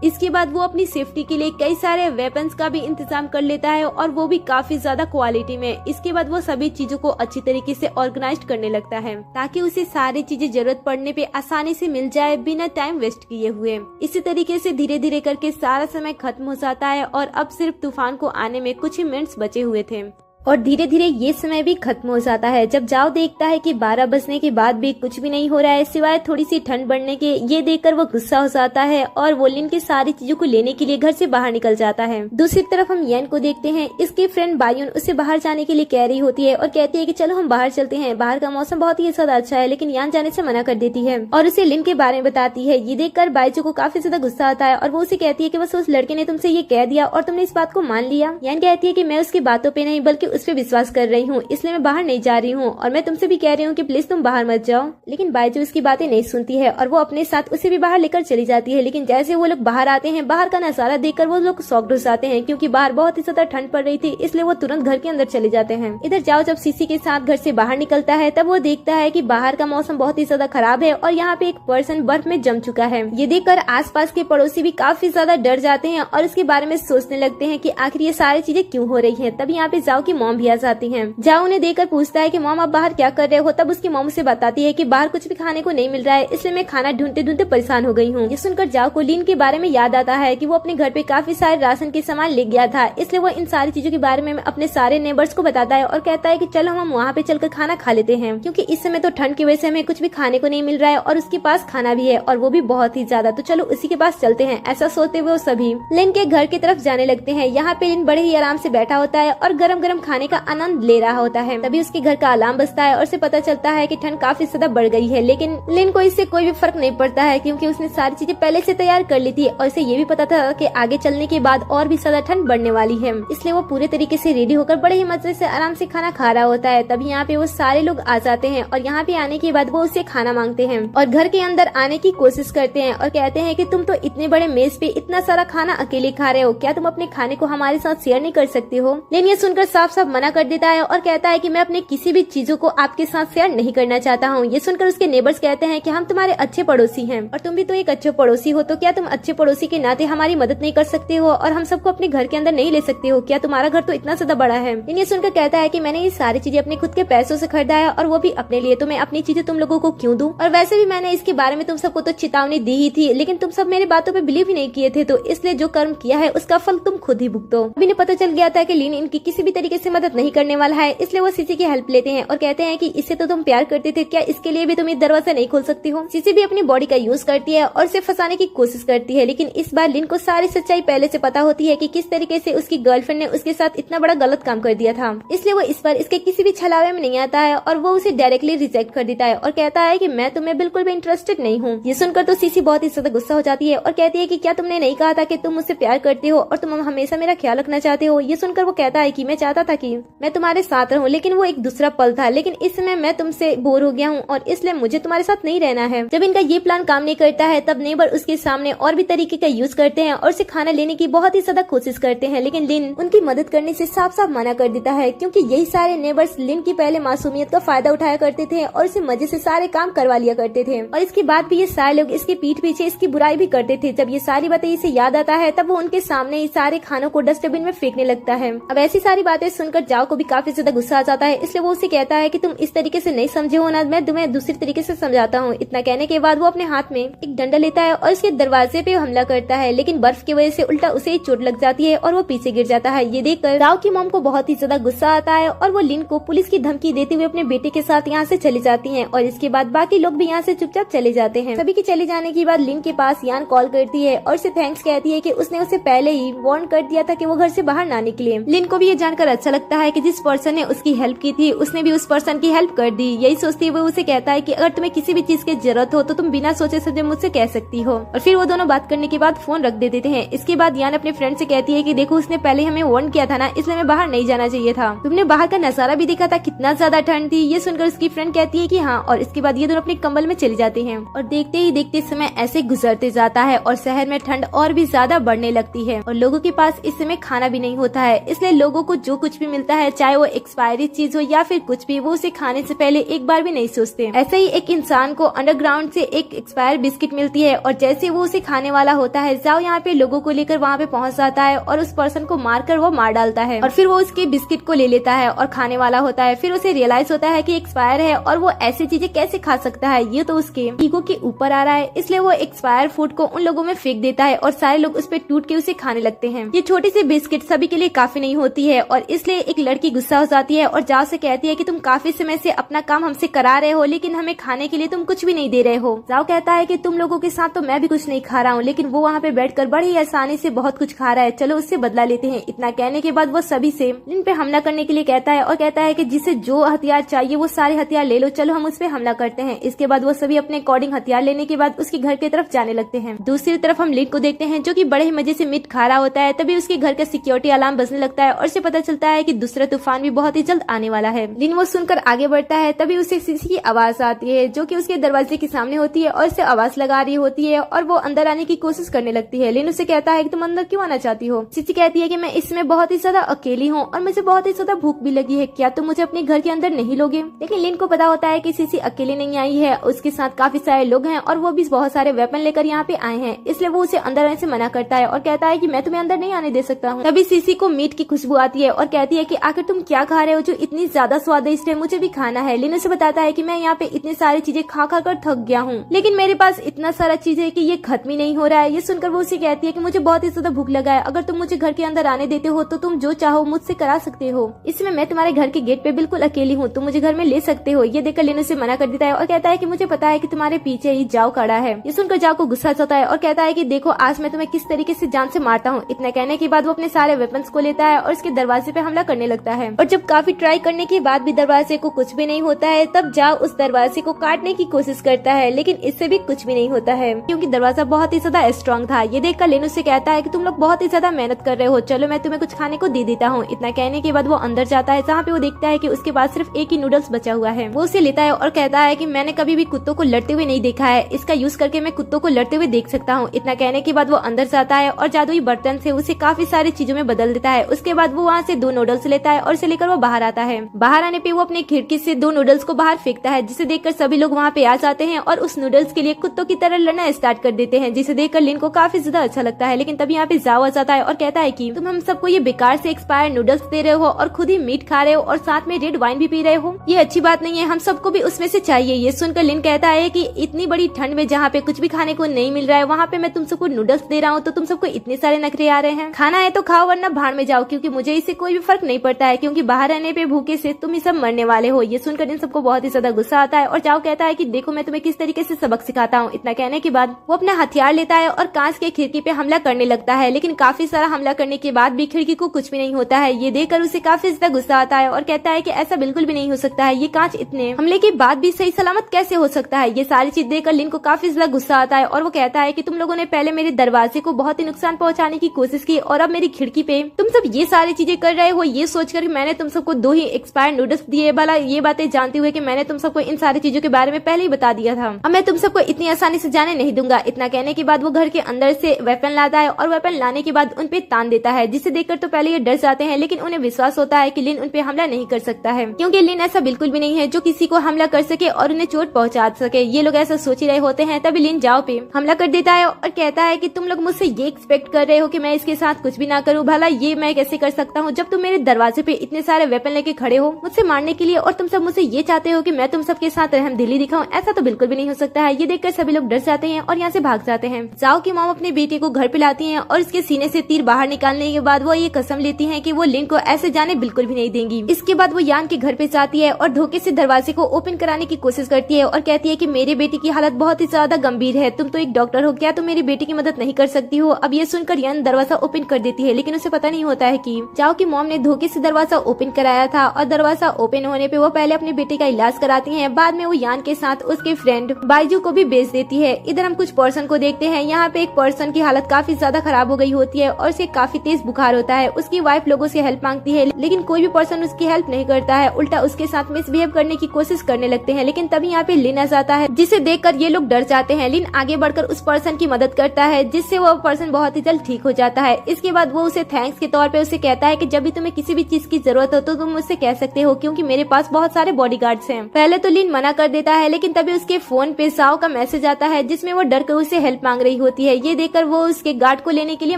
इसके बाद वो अपनी सेफ्टी के लिए कई सारे वेपन्स का भी इंतजाम कर लेता है और वो भी काफी ज्यादा क्वालिटी में। इसके बाद वो सभी चीजों को अच्छी तरीके से ऑर्गेनाइज करने लगता है ताकि उसे सारी चीजें जरूरत पड़ने पे आसानी से मिल जाए बिना टाइम वेस्ट किए हुए। इसी तरीके से धीरे धीरे करके सारा समय खत्म हो जाता है और अब सिर्फ तूफान को आने में कुछ ही मिनट्स बचे हुए थे। और धीरे धीरे ये समय भी खत्म हो जाता है। जब जाओ देखता है कि 12 बजने के बाद भी कुछ भी नहीं हो रहा है सिवाय थोड़ी सी ठंड बढ़ने के। ये देखकर वो गुस्सा हो जाता है और वो लिन की सारी चीजों को लेने के लिए घर से बाहर निकल जाता है। दूसरी तरफ हम येन को देखते हैं। इसकी फ्रेंड बायुन उसे बाहर जाने के लिए कह रही होती है और कहती है कि चलो हम बाहर चलते हैं, बाहर का मौसम बहुत ही ज्यादा अच्छा है, लेकिन यान जाने से मना कर देती है और उसे लिन के बारे में बताती है। ये देखकर बाइजू को काफी ज्यादा गुस्सा आता है और वो उसे कहती है कि बस उस लड़के ने तुमसे ये कह दिया और तुमने इस बात को मान लिया। यान कहती है कि मैं उसकी बातों पे नहीं बल्कि उस पर विश्वास कर रही हूँ, इसलिए मैं बाहर नहीं जा रही हूँ और मैं तुमसे भी कह रही हूँ कि प्लीज तुम बाहर मत जाओ। लेकिन बाइजू उसकी बातें नहीं सुनती है और वो अपने साथ उसे भी बाहर लेकर चली जाती है। लेकिन जैसे वो लोग बाहर आते हैं, बाहर का नजारा देखकर वो लोग शॉक्ड हो जाते हैं क्योंकि बाहर बहुत ही ज्यादा ठंड पड़ रही थी, इसलिए वो तुरंत घर के अंदर चले जाते हैं। इधर जाओ जब सीसी के साथ घर से बाहर निकलता है तब वो देखता है कि बाहर का मौसम बहुत ही ज्यादा खराब है और यहाँ पे एक पर्सन बर्फ में जम चुका है। ये देखकर आसपास के पड़ोसी भी काफी ज्यादा डर जाते हैं और इसके बारे में सोचने लगते हैं कि आखिर ये सारी चीजें क्यों हो रही हैं। तभी यहाँ पे जाओ की मॉम भी आ जाती है। जाओ उन्हें देखकर पूछता है कि मॉम आप बाहर क्या कर रहे हो। तब उसकी मॉम उसे बताती है कि बाहर कुछ भी खाने को नहीं मिल रहा है, इसलिए मैं खाना ढूंढते ढूंढते परेशान हो गई हूँ। ये सुनकर जाओ को लिन के बारे में याद आता है कि वो अपने घर पे काफी सारे राशन के सामान ले गया था, इसलिए वो इन सारी चीजों के बारे में अपने सारे नेबर्स को बताता है और कहता है कि चलो हम वहाँ पे चलकर खाना खा लेते हैं, क्योंकि इस समय तो ठंड की वजह से हमें कुछ भी खाने को नहीं मिल रहा है और उसके पास खाना भी है और वो भी बहुत ही ज्यादा, तो चलो उसी के पास चलते हैं। ऐसा सोचते हुए सभी लिन के घर की तरफ जाने लगते हैं। यहाँ पे लिन बड़े ही आराम से बैठा होता है और गरम गरम खाने का आनंद ले रहा होता है। तभी उसके घर का अलार्म बजता है और उसे पता चलता है कि ठंड काफी ज्यादा बढ़ गई है, लेकिन लिन को इससे कोई भी फर्क नहीं पड़ता है क्योंकि उसने सारी चीजें पहले से तैयार कर ली थी और इसे ये भी पता था कि आगे चलने के बाद और भी ज्यादा ठंड बढ़ने वाली है, इसलिए वो पूरे तरीके से रेडी होकर बड़े ही मजे से आराम से खाना खा रहा होता है। तभी यहाँ पे वो सारे लोग आ जाते हैं और यहाँ पे आने के बाद वो उससे खाना मांगते हैं और घर के अंदर आने की कोशिश करते हैं और कहते हैं कि तुम तो इतने बड़े मेज पे इतना सारा खाना अकेले खा रहे हो, क्या तुम अपने खाने को हमारे साथ शेयर नहीं कर सकते हो। लेकिन ये सुनकर साफ साफ मना कर देता है और कहता है कि मैं अपने किसी भी चीजों को आपके साथ शेयर नहीं करना चाहता हूँ। ये सुनकर उसके नेबर्स कहते हैं कि हम तुम्हारे अच्छे पड़ोसी हैं और तुम भी तो एक अच्छे पड़ोसी हो, तो क्या तुम अच्छे पड़ोसी के नाते हमारी मदद नहीं कर सकते हो और हम सबको अपने घर के अंदर नहीं ले सकते हो, क्या तुम्हारा घर तो इतना ज्यादा बड़ा है। लेकिन ये सुनकर कहता है कि मैंने ये सारी चीजें अपने खुद के पैसों से खरीदा है और वो भी अपने लिए, तो मैं अपनी चीजें तुम लोगों को क्यों दूं, और वैसे भी मैंने इसके बारे में तुम सबको तो चेतावनी दी ही थी, लेकिन तुम सब मेरे बातों पे बिलीव ही नहीं किए थे, तो इसलिए जो कर्म किया है उसका फल तुम खुद ही भुगतो। अभी ने पता चल गया था कि लिन इनकी किसी भी तरीके से मदद नहीं करने वाला है, इसलिए वो सीसी की हेल्प लेते हैं और कहते हैं कि इससे तो तुम प्यार करते थे, क्या इसके लिए भी तुम ये दरवाजा नहीं खोल सकती हो। सीसी भी अपनी बॉडी का यूज करती है और उसे फंसाने की कोशिश करती है, लेकिन इस बार लिन को सारी सच्चाई पहले से पता होती है कि किस तरीके से उसकी गर्लफ्रेंड ने उसके साथ इतना बड़ा गलत काम कर दिया था, इसलिए वो इस बार इसके किसी भी छलावे में नहीं आता है और वो उसे डायरेक्टली रिजेक्ट कर देता है और कहता है कि मैं तुम्हें बिल्कुल भी इंटरेस्टेड नहीं हूँ। ये सुनकर तो सीसी बहुत ही ज्यादा गुस्सा हो जाती है और कहती है कि क्या तुमने नहीं कहा था कि तुम मुझसे प्यार करते हो और तुम हमेशा मेरा ख्याल रखना चाहते हो। ये सुनकर वो कहता है कि मैं चाहता था कि मैं तुम्हारे साथ रहूं, लेकिन वो एक दूसरा पल था, लेकिन इस समय मैं तुमसे बोर हो गया हूँ और इसलिए मुझे तुम्हारे साथ नहीं रहना है। जब इनका ये प्लान काम नहीं करता है तब नेबर उसके सामने और भी तरीके का यूज करते हैं और उसे खाना लेने की बहुत ही ज्यादा कोशिश करते हैं, लेकिन लिन उनकी मदद करने से साफ साफ मना कर देता है क्योंकि यही सारे नेबर्स लिन की पहले मासूमियत का फायदा उठाया करते थे और इसे मजे से सारे काम करवा लिया करते थे और इसके बाद भी ये सारे लोग इसके पीठ पीछे इसकी बुराई भी करते थे। जब ये सारी बातें इसे याद आता है तब वो उनके सामने इस सारे खानों को डस्टबिन में फेंकने लगता है। अब ऐसी सारी बातें सुनकर जाओ को भी काफी ज्यादा गुस्सा आ जाता है, इसलिए वो उसे कहता है कि तुम इस तरीके से नहीं समझे हो ना, मैं तुम्हें दूसरी तरीके से समझाता हूँ। इतना कहने के बाद वो अपने हाथ में एक डंडा लेता है और इसके दरवाजे पे हमला करता है, लेकिन बर्फ की वजह से उल्टा उसे ही चोट लग जाती है और वो पीछे गिर जाता है। ये देखकर जाओ की मॉम को बहुत ही ज्यादा गुस्सा आता है और वो लिन को पुलिस की धमकी देते हुए अपने बेटे के साथ यहाँ से चली जाती है और इसके बाद बाकी लोग भी यहाँ से चुपचाप चले जाते हैं। सभी के चले जाने के बाद लिन के पास यान कॉल करती है और उसे थैंक्स कहती है कि उसने उसे पहले ही वार्न कर दिया था कि वो घर से बाहर ना निकले। लिन को भी ये जानकर अच्छा लगता है कि जिस पर्सन ने उसकी हेल्प की थी उसने भी उस पर्सन की हेल्प कर दी। यही सोचती हुए उसे कहता है कि अगर तुम्हें किसी भी चीज की जरूरत हो तो तुम बिना सोचे समझे मुझसे कह सकती हो, और फिर वो दोनों बात करने के बाद फोन रख देते हैं। इसके बाद यान अपने फ्रेंड से कहती है कि देखो उसने पहले हमें वार्न किया था ना, इसलिए हमें बाहर नहीं जाना चाहिए था, तुमने बाहर का नजारा भी देखा था कितना ज्यादा ठंड थी। ये सुनकर उसकी फ्रेंड कहती है कि हाँ, और इसके बाद ये दोनों अपने कंबल में चले जाते हैं और देखते ही देखते समय ऐसे गुजरते जाता है और शहर में ठंड और भी ज्यादा बढ़ने लगती है और लोगों के पास इस समय खाना भी नहीं होता है, इसलिए लोगों को जो कुछ भी मिलता है चाहे वो एक्सपायरी चीज हो या फिर कुछ भी, वो उसे खाने से पहले एक बार भी नहीं सोचते। ऐसे ही एक इंसान को अंडरग्राउंड से एक एक्सपायर बिस्किट मिलती है और जैसे वो उसे खाने वाला होता है जाओ यहाँ पे लोगों को लेकर वहाँ पे पहुँच जाता है और उस पर्सन को मारकर वो मार डालता है और फिर वो उसके बिस्किट को ले लेता है और खाने वाला होता है। फिर उसे रियलाइज होता है कि एक्सपायर है और वो ऐसी चीजें कैसे खा सकता है, ये तो उसके ईगो के ऊपर आ रहा है, इसलिए वो एक्सपायर फूड को उन लोगों में फेंक देता है और सारे लोग उस पर टूट के उसे खाने लगते हैं। ये छोटी सी बिस्किट सभी के लिए काफी नहीं होती है और इसलिए से एक लड़की गुस्सा हो जाती है और जाओ से कहती है कि तुम काफी समय से अपना काम हमसे करा रहे हो, लेकिन हमें खाने के लिए तुम कुछ भी नहीं दे रहे हो। जाओ कहता है कि तुम लोगों के साथ तो मैं भी कुछ नहीं खा रहा हूँ, लेकिन वो वहाँ पे बैठकर बड़ी आसानी से बहुत कुछ खा रहा है, चलो उससे बदला लेते हैं। इतना कहने के बाद वो सभी से लिन पे हमला करने के लिए कहता है और कहता है कि जिसे जो हथियार चाहिए वो सारे हथियार ले लो, चलो हम उस पे हमला करते हैं। इसके बाद वो सभी अपने अकॉर्डिंग हथियार लेने के बाद उसके घर की तरफ जाने लगते हैं। दूसरी तरफ हम लिन को देखते हैं जो कि बड़े ही मजे से मीट खा रहा होता है। तभी उसके घर का सिक्योरिटी अलार्म बजने लगता है और उसे पता चलता है कि दूसरा तूफान भी बहुत ही जल्द आने वाला है। लिन वो सुनकर आगे बढ़ता है, तभी उसे किसी की आवाज आती है जो कि उसके दरवाजे के सामने होती है और उसे आवाज लगा रही होती है और वो अंदर आने की कोशिश करने लगती है। लिन उसे कहता है कि तुम अंदर क्यों आना चाहती हो। सिसी कहती है कि मैं इसमें बहुत ही ज्यादा अकेली हूँ और मुझे बहुत ही ज्यादा भूख भी लगी है, क्या तुम मुझे अपने घर के अंदर नहीं लोगे। लेकिन लिन को पता होता है कि सिसी अकेली नहीं आई है, उसके साथ काफी सारे लोग हैं और वो भी बहुत सारे वेपन लेकर यहाँ पे आए हैं, इसलिए वो उसे अंदर आने से मना करता है और कहता है कि मैं तुम्हें अंदर नहीं आने दे सकता हूँ। तभी सिसी को मीट की खुशबू आती है और कहती है कि आखिर तुम क्या खा रहे हो जो इतनी ज्यादा स्वादिष्ट है, मुझे भी खाना है। लिन उसे बताता है कि मैं यहाँ पे इतनी सारी चीजें खा खा कर थक गया हूँ, लेकिन मेरे पास इतना सारा चीज है कि ये खत्म ही नहीं हो रहा है। ये सुनकर वो उसे कहती है कि मुझे बहुत ही ज्यादा भूख लगा है, अगर तुम मुझे घर के अंदर आने देते हो तो तुम जो चाहो मुझसे करा सकते हो, इसमें मैं तुम्हारे घर के गेट पे बिल्कुल अकेली हूँ, तुम मुझे घर में ले सकते हो। ये देखकर लिन उसे मना कर देता है और कहता है कि मुझे पता है कि तुम्हारे पीछे ही जाओ खड़ा है। ये सुनकर जाओ को गुस्सा आता है और कहता है कि देखो आज मैं तुम्हें किस तरीके से जान से मारता हूँ। इतना कहने के बाद वो अपने सारे वेपन्स को लेता है और उसके दरवाजे पे हमला करने लगता है। और जब काफी ट्राई करने के बाद भी दरवाजे को कुछ भी नहीं होता है, तब जाओ उस दरवाजे को काटने की कोशिश करता है, लेकिन इससे भी कुछ भी नहीं होता है क्योंकि दरवाजा बहुत ही ज्यादा स्ट्रॉन्ग था। ये देखकर लिन उससे कहता है कि तुम लोग बहुत ही ज्यादा मेहनत कर रहे हो, चलो मैं तुम्हें कुछ खाने को दे देता हूँ। इतना कहने के बाद वो अंदर जाता है जहाँ पे वो देखता है कि उसके पास सिर्फ एक ही नूडल्स बचा हुआ है। वो उसे लेता है और कहता है कि मैंने कभी भी कुत्तों को लड़ते हुए नहीं देखा है, इसका यूज करके मैं कुत्तों को लड़ते हुए देख सकता हूँ। इतना कहने के बाद वो अंदर जाता है और जादुई बर्तन से उसे काफी सारी चीजों में बदल देता है। उसके बाद वो वहाँ से 2 नूडल्स लेता है और उसे लेकर वो बाहर आता है। बाहर आने पे वो अपनी खिड़की से 2 नूडल्स को बाहर फेंकता है, जिसे देखकर सभी लोग वहाँ पे आ जाते हैं और उस नूडल्स के लिए कुत्तों की तरह लड़ना स्टार्ट कर देते हैं, जिसे देखकर लिन को काफी ज्यादा अच्छा लगता है। लेकिन तभी यहाँ पे जाओ आ जाता है और कहता है कि तुम हम सबको ये बेकार से एक्सपायर नूडल्स दे रहे हो और खुद ही मीट खा रहे हो और साथ में रेड वाइन भी पी रहे हो, ये अच्छी बात नहीं है, हम सबको भी उसमें से चाहिए। ये सुनकर लिन कहता है कि इतनी बड़ी ठंड में जहाँ पे कुछ भी खाने को नहीं मिल रहा है, वहाँ पे मैं तुम सबको नूडल्स दे रहा हूँ तो तुम सबको इतने सारे नखरे आ रहे हैं। खाना है तो खाओ वरना भाड़ में जाओ, क्योंकि मुझे इससे कोई भी फर्क नहीं पड़ता है, क्योंकि बाहर रहने पे भूखे से तुम ही सब मरने वाले हो। ये सुनकर इन सबको बहुत ही ज्यादा गुस्सा आता है और जाओ कहता है कि देखो मैं तुम्हें किस तरीके से सबक सिखाता हूँ। इतना कहने के बाद वो अपना हथियार लेता है और कांच के खिड़की पे हमला करने लगता है, लेकिन काफी सारा हमला करने के बाद भी खिड़की को कुछ भी नहीं होता है। ये देखकर उसे काफी ज्यादा गुस्सा आता है और कहता है कि ऐसा बिल्कुल भी नहीं हो सकता है, ये कांच इतने हमले के बाद भी सही सलामत कैसे हो सकता है। ये सारी चीज देखकर लिन को काफी ज्यादा गुस्सा आता है और वो कहता है कि तुम लोगों ने पहले मेरे दरवाजे को बहुत ही नुकसान पहुंचाने की कोशिश की और अब मेरी खिड़की पे तुम सब ये सारी चीजें कर रहे हो, ये सोचकर मैंने तुम सबको 2 ही एक्सपायर नूडल्स दिए, भला ये बातें जानते हुए कि मैंने तुम सबको इन सारी चीजों के बारे में पहले ही बता दिया था। अब मैं तुम सबको इतनी आसानी से जाने नहीं दूंगा। इतना कहने के बाद वो घर के अंदर से वेपन लाता है और वेपन लाने के बाद उन पे तान देता है, जिसे देखकर तो पहले ये डर जाते हैं, लेकिन उन्हें विश्वास होता है कि लिन उन पे हमला नहीं कर सकता है, क्योंकि लिन ऐसा बिल्कुल भी नहीं है जो किसी को हमला कर सके और उन्हें चोट पहुंचा सके। ये लोग ऐसा सोच ही रहे होते हैं। तभी लिन जाओ पे हमला कर देता है और कहता है कि तुम लोग मुझसे ये एक्सपेक्ट कर रहे हो कि मैं इसके साथ कुछ भी ना करूं, भला ये मैं कैसे कर सकता हूं जब तुम मेरे दरवाजे पे इतने सारे वेपन लेके खड़े हो मुझसे मारने के लिए, और तुम सब मुझसे ये चाहते हो कि मैं तुम सबके साथ रहमदिली दिखाऊं। ऐसा तो बिल्कुल भी नहीं हो सकता है। ये देखकर सभी लोग डर जाते हैं और यहाँ से भाग जाते हैं। जाओ की मॉम अपने बेटे को घर पे लाती है और इसके सीने से तीर बाहर निकालने के बाद वो ये कसम लेती है कि वो लिन को ऐसे जाने बिल्कुल भी नहीं देंगी। इसके बाद वो यान के घर पे जाती है और धोखे से दरवाजे को ओपन कराने की कोशिश करती है और कहती है कि मेरे बेटे की हालत बहुत ही ज्यादा गंभीर है, तुम तो एक डॉक्टर हो, क्या तुम मेरी बेटी की मदद नहीं कर सकती हो। अब ये सुनकर यान दरवाजा ओपन कर देती है, लेकिन उसे पता नहीं होता है कि जाओ की मॉम ने धोखे से दरवाजा ओपन कराया था और दरवाजा ओपन होने पे वो पहले अपने बेटे का इलाज कराती है, बाद में वो यान के साथ उसके फ्रेंड बाइजू को भी बेच देती है। इधर हम कुछ पर्सन को देखते हैं। यहाँ पे एक पर्सन की हालत काफी ज्यादा खराब हो गई होती है और उसे काफी तेज बुखार होता है। उसकी वाइफ लोगों से हेल्प मांगती है, लेकिन कोई भी पर्सन उसकी हेल्प नहीं करता है, उल्टा उसके साथ मिसबिहेव करने की कोशिश करने लगते हैं। लेकिन तभी यहाँ पे लिन आ जाता है, जिसे देखकर ये लोग डर जाते हैं। लिन आगे बढ़कर उस पर्सन की मदद करता है, जिससे वो पर्सन बहुत ही जल्द ठीक हो जाता है। इसके बाद वो उसे थैंक्स के तौर पे उसे कहता है कि जब भी तुम्हें किसी भी चीज की जरूरत हो तो तुम मुझसे कह सकते हो, क्योंकि मेरे पास बहुत सारे बॉडीगार्ड्स हैं। पहले तो लिन मना कर देता है, लेकिन तभी उसके फोन पे साओ का मैसेज आता है, जिसमें वो डर कर उसे हेल्प मांग रही होती है। ये देखकर वो उसके गार्ड को लेने के लिए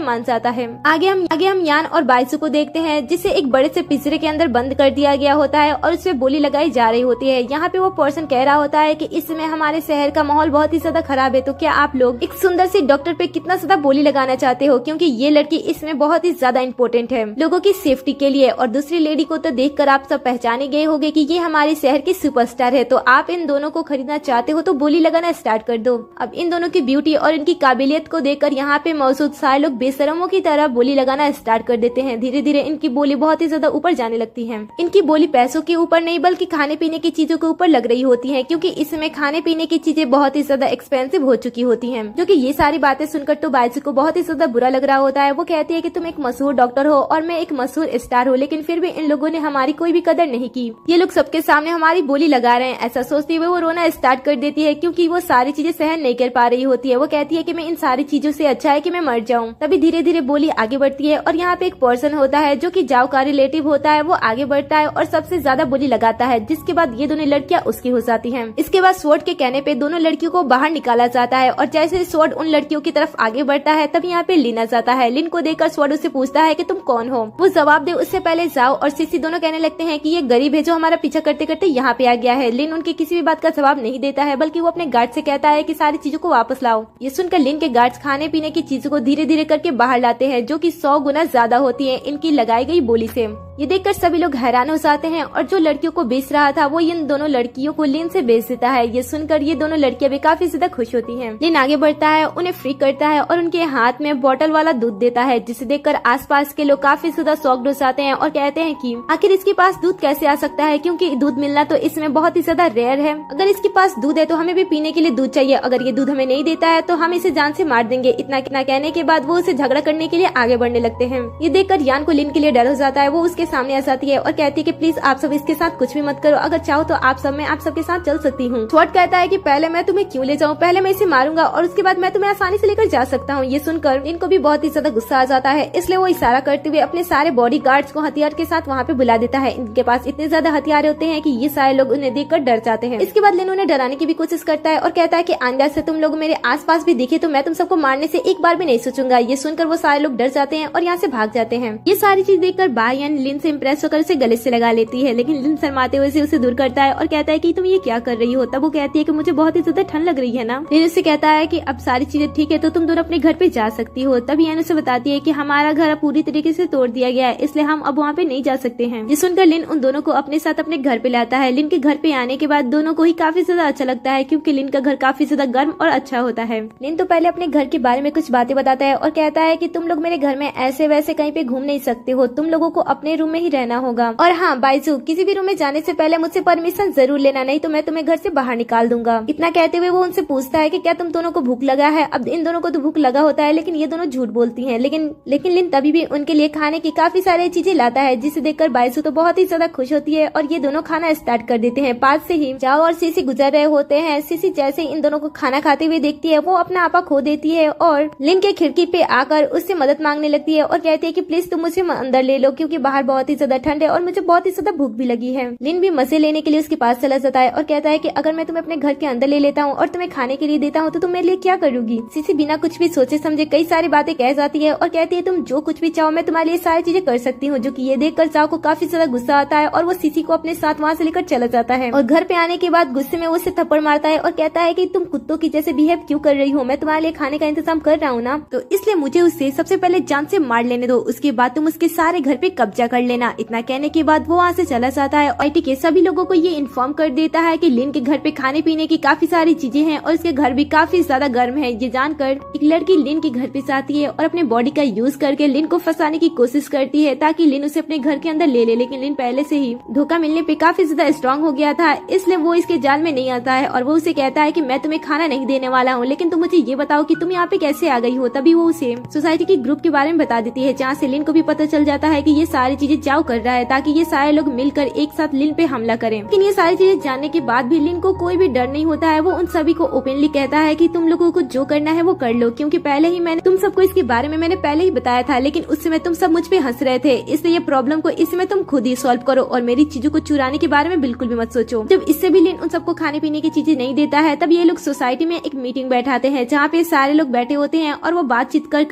मान जाता है। आगे हम यान और बाइसू को देखते हैं, जिसे एक बड़े से पिंजरे के अंदर बंद कर दिया गया होता है और उसपे बोली लगाई जा रही होती है। यहाँ पे वो पर्सन कह रहा होता है कि इस समय हमारे शहर का माहौल बहुत ही ज्यादा खराब है, तो क्या आप लोग एक सुंदर सी डॉक्टर पे कितना ज्यादा बोली लगाना चाहते हो, क्योंकि ये लड़की इसमें बहुत ही ज्यादा इम्पोर्टेंट है लोगों की सेफ्टी के के लिए, और दूसरी लेडी को तो देखकर आप सब पहचाने गए होंगे कि ये हमारे शहर की सुपरस्टार है। तो आप इन दोनों को खरीदना चाहते हो तो बोली लगाना स्टार्ट कर दो। अब इन दोनों की ब्यूटी और इनकी काबिलियत को देखकर यहाँ पे मौजूद सारे लोग बेशरमों की तरह बोली लगाना स्टार्ट कर देते हैं। धीरे धीरे इनकी बोली बहुत ही ज्यादा ऊपर जाने लगती है। इनकी बोली पैसों के ऊपर नहीं बल्कि खाने पीने की चीजों के ऊपर लग रही होती है, क्योंकि इसमें खाने पीने की चीजें बहुत ही ज्यादा एक्सपेंसिव हो चुकी होती हैं। जो कि ये सारी बातें सुनकर तो बायजू को बहुत ही ज्यादा बुरा लग रहा होता है। वो कहती है कि तुम एक मशहूर डॉक्टर हो और मैं एक मशहूर स्टार हूँ, लेकिन फिर भी इन लोगों ने हमारी कोई भी कदर नहीं की। ये लोग सबके सामने हमारी बोली लगा रहे हैं। ऐसा सोचते हुए वो रोना स्टार्ट कर देती है, क्योंकि वो सारी चीजें सहन नहीं कर पा रही होती है। वो कहती है कि मैं इन सारी चीजों से अच्छा है कि मैं मर जाऊं। तभी धीरे धीरे बोली आगे बढ़ती है और यहाँ पे एक पर्सन होता है जो कि जाओ का रिलेटिव होता है। वो आगे बढ़ता है और सबसे ज्यादा बोली लगाता है, जिसके बाद ये दोनों लड़कियां उसकी हो जाती हैं। इसके बाद स्वॉर्ड के कहने पे दोनों लड़कियों को बाहर निकाला जाता है और जैसे स्वॉर्ड उन लड़कियों की तरफ आगे बढ़ता है तब यहाँ पे लिन आ जाता है। लिन को देखकर स्वॉर्ड उससे पूछता है कि तुम कौन हो। वो जवाब दे उससे पहले जाओ और सीसी दोनों कहने लगते हैं कि ये गरीब है जो हमारा पीछा करते करते यहाँ पे आ गया है। लिन उनकी किसी भी बात का जवाब नहीं देता है, बल्कि वो अपने गार्ड से कहता है कि सारी चीजों को वापस लाओ। ये सुनकर लिन के गार्ड्स खाने पीने की चीजों को धीरे धीरे करके बाहर लाते हैं, जो कि 100 गुना ज्यादा होती है इनकी लगाई गई बोली से। ये देखकर सभी लोग हैरान हो जाते हैं और जो लड़कियों को बेच रहा था वो इन दोनों लड़कियों को लिन से बेच देता है। ये सुनकर ये दोनों लड़कियां भी काफी ज्यादा खुश होती हैं। लिन आगे बढ़ता है, उन्हें फ्री करता है और उनके हाथ में बोतल वाला दूध देता है, जिसे देखकर आसपास के लोग काफी ज्यादा शॉक्ड हो जाते हैं और कहते हैं कि आखिर इसके पास दूध कैसे आ सकता है, क्योंकि दूध मिलना तो इसमें बहुत ही ज्यादा रेयर है। अगर इसके पास दूध है तो हमें भी पीने के लिए दूध चाहिए। अगर ये दूध हमें नहीं देता है तो हम इसे जान से मार देंगे। इतना कहने के बाद वो उसे झगड़ा करने के लिए आगे बढ़ने लगते हैं। ये देखकर यान को लिन के लिए डर हो जाता है। वो उसके सामने आ जाती है और कहती है कि प्लीज आप सब इसके साथ कुछ भी मत करो, अगर चाहो तो आप सबके साथ चल सकती हूँ। स्वॉर्ड कहता है कि पहले मैं तुम्हें क्यों ले जाऊँ, पहले मैं इसे मारूंगा और उसके बाद मैं तुम्हें आसानी से लेकर जा सकता हूँ। ये सुनकर इनको भी बहुत ही ज्यादा गुस्सा आ जाता है, इसलिए वो इशारा करते हुए अपने सारे बॉडी गार्ड्स को हथियार के साथ वहाँ पे बुला देता है। इनके पास इतने ज्यादा हथियार होते हैं कि ये सारे लोग उन्हें देखकर डर जाते हैं। इसके बाद लिन उन्हें डराने की भी कोशिश करता है और कहता है कि आइंदा से तुम लोग मेरे आसपास भी दिखे तो मैं तुम सबको मारने से एक बार भी नहीं सोचूंगा। ये सुनकर वो सारे लोग डर जाते हैं और यहाँ से भाग जाते हैं। ये सारी चीज देखकर बायन लिन से इम्प्रेस होकर उसे गले से लगा लेती है, लेकिन लिन शर्माते हुए उसे दूर करता है और कहता है कि तुम ये क्या कर रही हो। तब वो कहती है कि मुझे बहुत ही ज्यादा ठंड लग रही है ना। लिन उससे कहता है कि अब सारी चीजें ठीक है तो तुम दोनों अपने घर पे जा सकती हो। तब यान उसे बताती है कि हमारा घर पूरी तरीके से तोड़ दिया गया है, इसलिए हम अब वहाँ पे नहीं जा सकते हैं। ये सुनकर लिन उन दोनों को अपने साथ अपने घर पे लाता है। लिन के घर पे आने के बाद दोनों को ही काफी ज्यादा अच्छा लगता है, क्योंकि लिन का घर काफी ज्यादा गर्म और अच्छा होता है। लिन तो पहले अपने घर के बारे में कुछ बातें बताता है और कहता है कि तुम लोग मेरे घर में ऐसे वैसे कहीं पे घूम नहीं सकते हो, तुम लोगों को अपने रूम में ही रहना होगा। और हाँ बायजू, किसी भी रूम में जाने से पहले मुझसे परमिशन जरूर लेना, नहीं तो मैं तुम्हें घर से बाहर निकाल दूंगा। इतना कहते हुए वो उनसे पूछता है कि क्या तुम दोनों को भूख लगा है। अब इन दोनों को तो भूख लगा होता है, लेकिन ये दोनों झूठ बोलती हैं। लेकिन लिन तभी भी उनके लिए खाने की काफी सारी चीजें लाता है, जिसे देखकर बायजू तो बहुत ही ज्यादा खुश होती है और ये दोनों खाना स्टार्ट कर देते हैं। पास से ही जाओ और सीसी गुजर रहे होते हैं। सीसी जैसे इन दोनों को खाना खाते हुए देखती है वो अपना आपा खो देती है और लिन के खिड़की पे आकर उससे मदद मांगने लगती है और कहती है कि प्लीज तुम मुझे अंदर ले लो, क्योंकि बाहर बहुत ही ज्यादा ठंड है और मुझे बहुत ही ज्यादा भूख भी लगी है। लिन भी मजे लेने के लिए उसके पास चला जाता है और कहता है कि अगर मैं तुम्हें अपने घर के अंदर ले लेता हूँ और तुम्हें खाने के लिए देता हूँ तो तुम मेरे लिए क्या करोगी। सीसी बिना कुछ भी सोचे समझे कई सारी बातें कह जाती है और कहती है तुम जो कुछ भी चाहो मैं तुम्हारे लिए सारी चीजें कर सकती हूँ। जो कि ये देखकर जाओ को काफी ज्यादा गुस्सा आता है और वो सीसी को अपने साथ वहाँ से लेकर चला जाता है और घर पे आने के बाद गुस्से में वो उसे थप्पड़ मारता है और कहता है कि तुम कुत्तों की जैसे बिहेव क्यों कर रही हो, मैं तुम्हारे लिए खाने का इंतजाम कर रहा हूँ ना, तो इसलिए मुझे उससे सबसे पहले जान से मार लेने दो, उसके बाद तुम उसके सारे घर पे कब्जा कर लेना। इतना कहने के बाद वो वहाँ से चला जाता है और के सभी लोगों को ये इन्फॉर्म कर देता है कि लिन के घर पे खाने पीने की काफी सारी चीजें हैं और उसके घर भी काफी ज्यादा गर्म है। ये जानकर एक लड़की लिन के घर पे जाती है और अपने बॉडी का यूज करके लिन को फंसाने की कोशिश करती है ताकि लिन उसे अपने घर के अंदर ले ले, लेकिन लिन पहले से ही धोखा मिलने पे काफी ज्यादा स्ट्रांग हो गया था, इसलिए वो इसके जाल में नहीं आता है और वो उसे कहता है कि मैं तुम्हें खाना नहीं देने वाला हूँ, लेकिन तुम मुझे ये बताओ कि तुम यहाँ पे कैसे आ गई हो। तभी वो उसे सोसाइटी के ग्रुप के बारे में बता देती है, जहाँ से लिन को भी पता चल जाता है कि ये सारी चीजें जाओ कर रहा है ताकि ये सारे लोग मिलकर एक साथ लिन पे हमला करें। लेकिन ये सारी चीजें जानने के बाद भी लिन को कोई भी डर नहीं होता है। वो उन सभी को ओपनली कहता है कि तुम लोगों को जो करना है वो कर लो, क्योंकि पहले ही मैंने तुम सबको इसके बारे में मैंने पहले ही बताया था, लेकिन उस समय तुम सब मुझ पे हंस रहे थे, इसलिए ये प्रॉब्लम को इस समय तुम खुद ही सॉल्व करो और मेरी चीजों को चुराने के बारे में बिल्कुल भी मत सोचो। जब इससे भी लिन उन सबको खाने पीने की चीजें नहीं देता है तब ये लोग सोसाइटी में एक मीटिंग बैठाते हैं, जहाँ पे सारे लोग बैठे होते हैं और वो बातचीत कर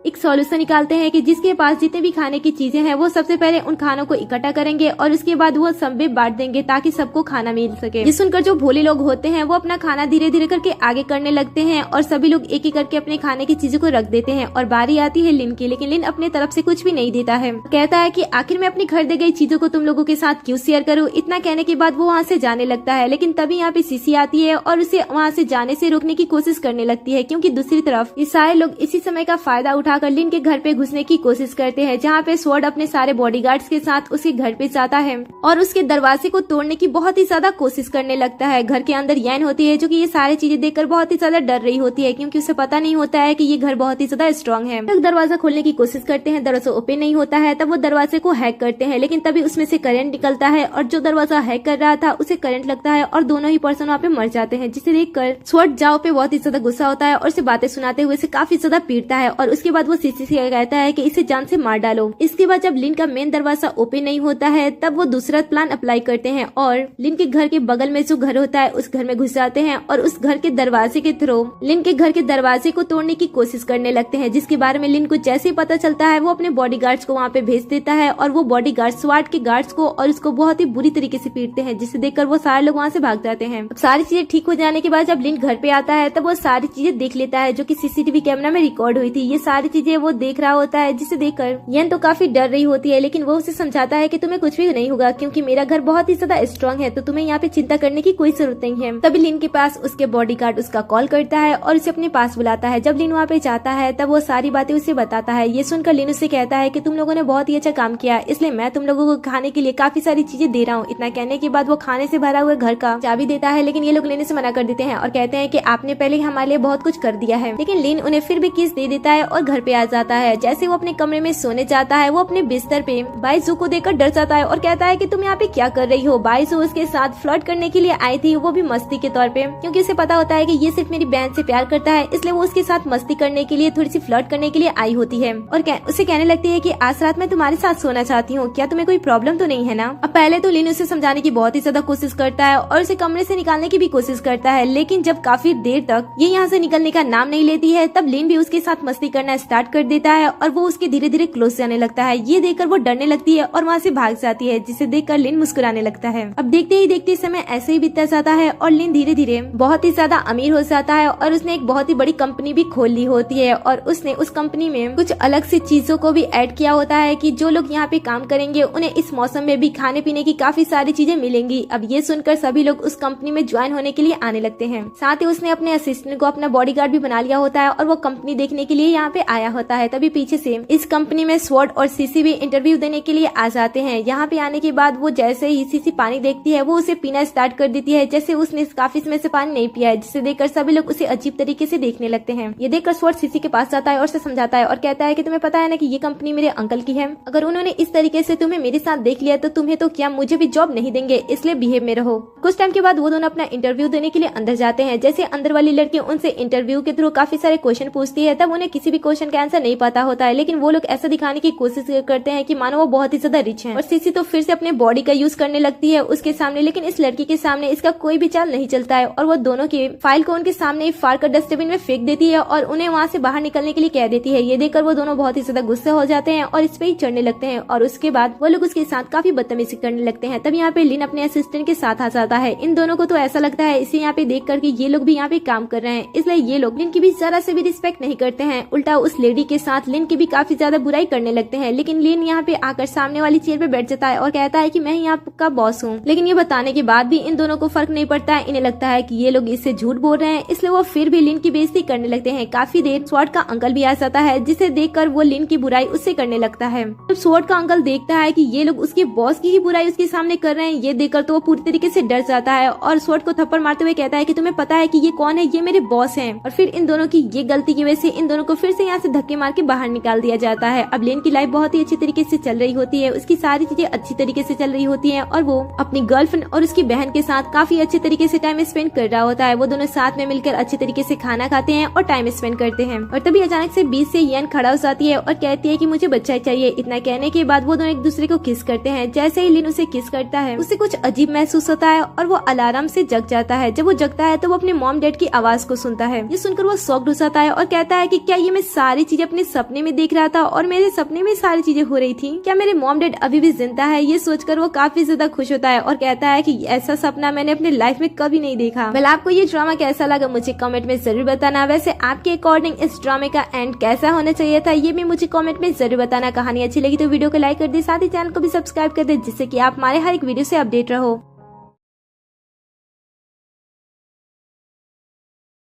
एक सॉल्यूशन निकालते हैं कि जिसके पास जितने भी खाने की चीजें हैं वो सबसे पहले उन खानों को इकट्ठा करेंगे और उसके बाद वो सब में बांट देंगे ताकि सबको खाना मिल सके। ये सुनकर जो भोले लोग होते हैं वो अपना खाना धीरे धीरे करके आगे करने लगते हैं और सभी लोग एक एक करके अपने खाने की चीजों को रख देते हैं और बारी आती है लिन की, लेकिन लिन अपने तरफ से कुछ भी नहीं देता है। कहता है कि आखिर मैं अपनी खरीदे गई चीजों को तुम लोगों के साथ क्यों शेयर करूं। इतना कहने के बाद वो वहाँ से जाने लगता है, लेकिन तभी यहाँ पे सीसी आती है और उसे वहाँ से जाने से रोकने की कोशिश करने लगती है, क्योंकि दूसरी तरफ ये सारे लोग इसी समय का फायदा उठाकर लिन के घर पे घुसने की कोशिश करते हैं, जहाँ पे स्वॉर्ड अपने सारे बॉडीगार्ड्स के साथ उसके घर पे जाता है और उसके दरवाजे को तोड़ने की बहुत ही ज्यादा कोशिश करने लगता है। घर के अंदर यैन होती है जो कि ये सारी चीजें देखकर बहुत ही ज्यादा डर रही होती है, क्योंकि उसे पता नहीं होता है कि ये घर बहुत ही ज्यादा स्ट्रॉन्ग है। तब दरवाजा खोलने की कोशिश करते हैं, दरवाजा ओपन नहीं होता है। तब वो दरवाजे को हैक करते हैं, लेकिन तभी उसमें से करंट निकलता है और जो दरवाजा हैक कर रहा था उसे करंट लगता है और दोनों ही पर्सन वहाँ पे मर जाते हैं, जिसे देखकर स्वॉर्ड जाओ पे बहुत ही ज्यादा गुस्सा होता है और उसे बातें सुनाते हुए इसे काफी ज्यादा पीटता है और उसके बाद वो सीसी से कहता है कि इसे जान से मार डालो। इसके बाद जब लिन का मेन दरवाजा ओपन नहीं होता है तब वो दूसरा प्लान अप्लाई करते हैं और लिन के घर के बगल में जो घर होता है उस घर में घुस जाते हैं और उस घर के दरवाजे के थ्रू लिन के घर के दरवाजे को तोड़ने की कोशिश करने लगते हैं, जिसके बारे में लिन को जैसे ही पता चलता है वो अपने बॉडीगार्ड्स को वहाँ पे भेज देता है और वो बॉडीगार्ड स्वॉर्ड के गार्ड्स को और उसको बहुत ही बुरी तरीके से पीटते हैं, जिसे देखकर वो सारे लोग वहाँ से भाग जाते हैं। अब सारी चीजें ठीक हो जाने के बाद जब लिन घर पे आता है तब वो सारी चीजें देख लेता है जो कि सीसीटीवी कैमरा में रिकॉर्ड हुई थी। ये सारी चीजें वो देख रहा होता है, जिसे देखकर येन तो काफी डर रही होती है, लेकिन वो उसे समझाता है कि तुम्हें कुछ भी नहीं होगा क्योंकि मेरा घर बहुत ही ज्यादा स्ट्रॉन्ग है, तो तुम्हें यहाँ पे चिंता करने की कोई जरूरत नहीं है। तभी लिन के पास उसके बॉडीगार्ड उसका कॉल करता है और उसे अपने पास बुलाता है। जब लिन वहाँ पे जाता है तब वो सारी बातें उसे बताता है। ये सुनकर लिन उससे कहता है कि तुम लोगों ने बहुत ही अच्छा काम किया, इसलिए मैं तुम लोगों को खाने के लिए काफी सारी चीजें दे रहा हूँ। इतना कहने के बाद वो खाने से भरा हुआ घर का चाबी देता है, लेकिन ये लोग लेने से मना कर देते हैं और कहते हैं कि आपने पहले हमारे लिए बहुत कुछ कर दिया है। लेकिन लिन उन्हें फिर भी किस दे देता है और घर पे आ जाता है। जैसे वो अपने कमरे में सोने जाता है वो अपने बिस्तर पे बाइजू को देखकर डर जाता है और कहता है कि तुम यहाँ पे क्या कर रही हो। बाइजू उसके साथ फ्लर्ट करने के लिए आई थी, वो भी मस्ती के तौर पे, क्योंकि उसे पता होता है कि ये सिर्फ मेरी बहन से प्यार करता है, इसलिए वो उसके साथ मस्ती करने के लिए थोड़ी सी फ्लर्ट करने के लिए आई होती है और उसे कहने लगती है कि आज रात मैं तुम्हारे साथ सोना चाहती हूँ, क्या तुम्हें कोई प्रॉब्लम तो नहीं है ना। अब पहले तो लिन उसे समझाने की बहुत ही ज्यादा कोशिश करता है और उसे कमरे से निकालने की भी कोशिश करता है, लेकिन जब काफी देर तक ये यहाँ से निकलने का नाम नहीं लेती है तब लिन भी उसके साथ मस्ती करना स्टार्ट कर देता है और वो उसके धीरे धीरे क्लोज जाने लगता है। ये देखकर वो डरने लगती है और वहाँ से भाग जाती है, जिसे देखकर लिन मुस्कुराने लगता है। अब देखते ही देखते समय ऐसे ही बीतता जाता है और लिन धीरे धीरे बहुत ही ज्यादा अमीर हो जाता है और उसने एक बहुत ही बड़ी कंपनी भी खोल ली होती है और उसने उस कंपनी में कुछ अलग सी चीजों को भी ऐड किया होता है कि जो लोग यहाँ पे काम करेंगे उन्हें इस मौसम में भी खाने पीने की काफी सारी चीजें मिलेंगी। अब ये सुनकर सभी लोग उस कंपनी में ज्वाइन होने के लिए आने लगते हैं। साथ ही उसने अपने असिस्टेंट को अपना बॉडीगार्ड भी बना लिया होता है और वो कंपनी देखने के लिए यहाँ पे आया होता है। तभी पीछे से इस कंपनी में स्वॉर्ड और सीसी भी इंटरव्यू देने के लिए आ जाते हैं। यहाँ पे आने के बाद वो जैसे ही सीसी पानी देखती है वो उसे पीना स्टार्ट कर देती है, जैसे उसने काफी समय से पानी नहीं पिया है, जिसे देखकर सभी लोग उसे अजीब तरीके से देखने लगते हैं। ये देखकर स्वॉर्ड सीसी के पास जाता है और उसे समझाता है और कहता है कि तुम्हें पता है ना कि ये कंपनी मेरे अंकल की है, अगर उन्होंने इस तरीके से तुम्हें मेरे साथ देख लिया तो तुम्हें तो क्या मुझे भी जॉब नहीं देंगे, इसलिए बिहेव में रहो। कुछ टाइम के बाद वो दोनों अपना इंटरव्यू देने के लिए अंदर जाते हैं। जैसे अंदर वाली लड़की उनसे इंटरव्यू के थ्रू काफी सारे क्वेश्चन पूछती है, तब उन्हें किसी भी क्वेश्चन का आंसर नहीं पता होता है, लेकिन वो लोग ऐसा दिखाने की कोशिश करते हैं कि मानो वो बहुत ही ज्यादा रिच हैं। और सीसी तो फिर से अपने बॉडी का यूज करने लगती है उसके सामने, लेकिन इस लड़की के सामने इसका कोई भी चाल नहीं चलता है और वो दोनों की फाइल को उनके सामने फाड़ कर डस्टबिन में फेंक देती है और उन्हें वहाँ से बाहर निकलने के लिए कह देती है। ये देखकर वो दोनों बहुत ही ज्यादा गुस्से हो जाते हैं और इस पे ही चढ़ने लगते हैं और उसके बाद वो लोग उसके साथ काफी बदतमीजी करने लगते हैं। तब यहाँ पे लिन अपने असिस्टेंट के साथ आ जाता है। इन दोनों को तो ऐसा लगता है इसे यहाँ पे देख कर कि ये लोग भी यहाँ पे काम कर रहे हैं, इसलिए ये लोग लिन की भी जरा से भी रिस्पेक्ट नहीं करते हैं। उल्टा उस लेडी के साथ लिन की भी काफी ज्यादा बुराई करने लगते हैं। लेकिन लिन यहाँ पे आकर सामने वाली चेयर पे बैठ जाता है और कहता है कि मैं यहाँ का बॉस हूँ। लेकिन ये बताने के बाद भी इन दोनों को फर्क नहीं पड़ता है। इन्हें लगता है कि ये लोग इससे झूठ बोल रहे हैं, इसलिए वो फिर भी लिन की बेइज्जती करने लगते हैं। काफी देर स्वॉर्ड का अंकल भी आ जाता है, जिसे देखकर वो लिन की बुराई उससे करने लगता है। जब स्वॉर्ड का अंकल देखता है कि ये लोग उसके बॉस की ही बुराई उसके सामने कर रहे हैं, ये देखकर तो वो पूरी तरीके से डर जाता है और स्वॉर्ड को थप्पड़ मारते हुए कहता है कि तुम्हें पता है कि ये कौन है, ये मेरे बॉस हैं। और फिर इन दोनों की ये गलती की वजह से इन दोनों को फिर से यहाँ से धक्के मार के बाहर निकाल दिया जाता है। अब लिन की लाइफ बहुत ही अच्छी तरीके से चल रही होती है, उसकी सारी चीजें अच्छी तरीके से चल रही होती है और वो अपनी गर्लफ्रेंड और उसकी बहन के साथ काफी अच्छे तरीके से टाइम स्पेंड कर रहा होता है। वो दोनों साथ में मिलकर अच्छे तरीके से खाना खाते हैं और टाइम स्पेंड करते हैं। और तभी अचानक से बीच से येन खड़ा हो जाती है और कहती है कि मुझे बच्चा चाहिए। इतना कहने के बाद वो दोनों एक दूसरे को किस करते हैं। जैसे ही लिन उसे किस करता है उसे कुछ अजीब महसूस होता है और वो अलार्म से जग जाता है। जब वो जगता है तो वो अपने मॉम डैड की आवाज को सुनता है। ये सुनकर वो शॉक्ड हो जाता है और कहता है कि क्या ये मैं सारी सारी चीजें अपने सपने में देख रहा था और मेरे सपने में सारी चीजें हो रही थी। क्या मेरे मॉम डैड अभी भी जिंदा है? ये सोचकर वो काफी ज्यादा खुश होता है और कहता है कि ऐसा सपना मैंने अपने लाइफ में कभी नहीं देखा। वेल, आपको ये ड्रामा कैसा लगा मुझे कमेंट में जरूर बताना। वैसे आपके अकॉर्डिंग इस ड्रामे का एंड कैसा होना चाहिए था ये भी मुझे कमेंट में जरूर बताना। कहानी अच्छी लगी तो वीडियो को लाइक कर दे, साथ ही चैनल को भी सब्सक्राइब कर दे जिससे कि आप हमारे हर एक वीडियो से अपडेट रहो।